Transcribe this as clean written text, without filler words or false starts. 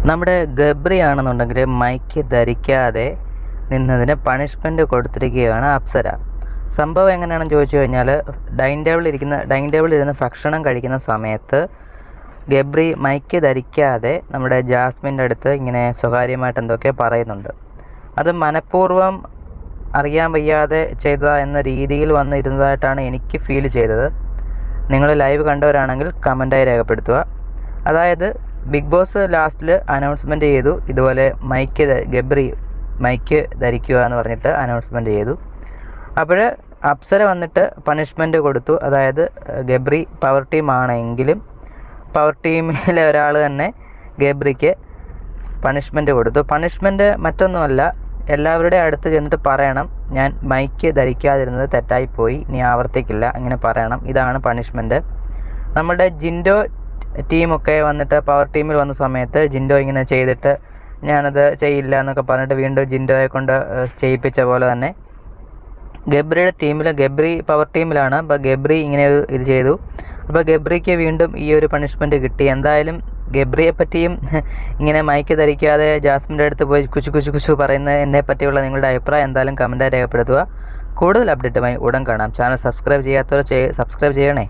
നമ്മുടെ ഗബ്രി ആണെന്നുണ്ടെങ്കിൽ മൈക്ക് ധരിക്കാതെ നിന്നതിന് പണിഷ്മെൻറ്റ് കൊടുത്തിരിക്കുകയാണ് അപ്സര. സംഭവം എങ്ങനെയാണെന്ന് ചോദിച്ചു കഴിഞ്ഞാൽ ഡൈനിങ് ടേബിളിൽ ഇരുന്ന് ഭക്ഷണം കഴിക്കുന്ന സമയത്ത് ഗബ്രി മൈക്ക് ധരിക്കാതെ നമ്മുടെ ജാസ്മിൻ്റെ അടുത്ത് ഇങ്ങനെ സ്വകാര്യമായിട്ട് എന്തൊക്കെ പറയുന്നുണ്ട്. അത് മനഃപൂർവ്വം അറിയാൻ വയ്യാതെ ചെയ്തതാ എന്ന രീതിയിൽ വന്നിരുന്നതായിട്ടാണ് എനിക്ക് ഫീൽ ചെയ്തത്. നിങ്ങൾ ലൈവ് കണ്ടവരാണെങ്കിൽ കമൻറ്റായി രേഖപ്പെടുത്തുക. അതായത് ബിഗ് ബോസ് ലാസ്റ്റിൽ അനൗൺസ്മെൻറ്റ് ചെയ്തു, ഇതുപോലെ ഗബ്രി മൈക്ക് ധരിക്കുക എന്ന് പറഞ്ഞിട്ട് അനൗൺസ്മെൻറ്റ് ചെയ്തു. അപ്പോൾ അപ്സര വന്നിട്ട് പണിഷ്മെൻറ്റ് കൊടുത്തു. അതായത് ഗബ്രി പവർ ടീം ആണെങ്കിലും പവർ ടീമിലെ ഒരാൾ തന്നെ ഗബ്രിക്ക് പണിഷ്മെൻറ്റ് കൊടുത്തു. പണിഷ്മെൻറ്റ് മറ്റൊന്നുമല്ല, എല്ലാവരുടെയും അടുത്ത് ചെന്നിട്ട് പറയണം, ഞാൻ മൈക്ക് ധരിക്കാതിരുന്നത് തെറ്റായിപ്പോയി, ഇനി ആവർത്തിക്കില്ല, ഇങ്ങനെ പറയണം. ഇതാണ് പണിഷ്മെൻറ്റ്. നമ്മുടെ ജിൻഡോ ടീമൊക്കെ വന്നിട്ട് പവർ ടീമിൽ വന്ന സമയത്ത് ജിൻഡോ ഇങ്ങനെ ചെയ്തിട്ട് ഞാനത് ചെയ്യില്ല എന്നൊക്കെ പറഞ്ഞിട്ട് വീണ്ടും ജിൻഡോയെ കൊണ്ട് ചെയ്യിപ്പിച്ച പോലെ തന്നെ ഗബ്രിയുടെ ടീമിൽ, ഗബ്രി പവർ ടീമിലാണ്, അപ്പോൾ ഗബ്രി ഇങ്ങനെ ഇത് ചെയ്തു. അപ്പോൾ ഗബ്രിക്ക് വീണ്ടും ഈ ഒരു പണിഷ്മെൻറ്റ് കിട്ടി. എന്തായാലും ഗബ്രിയെ പറ്റിയും ഇങ്ങനെ മൈക്ക് ധരിക്കാതെ ജാസ്മിൻ്റെ അടുത്ത് പോയി കുച്ചു പറയുന്ന എന്നെ പറ്റിയുള്ള നിങ്ങളുടെ അഭിപ്രായം എന്തായാലും കമൻറ്റായി രേഖപ്പെടുത്തുക. കൂടുതൽ അപ്ഡേറ്റുമായി ഉടൻ കാണാം. ചാനൽ സബ്സ്ക്രൈബ് ചെയ്യാത്തവർ സബ്സ്ക്രൈബ് ചെയ്യണേ.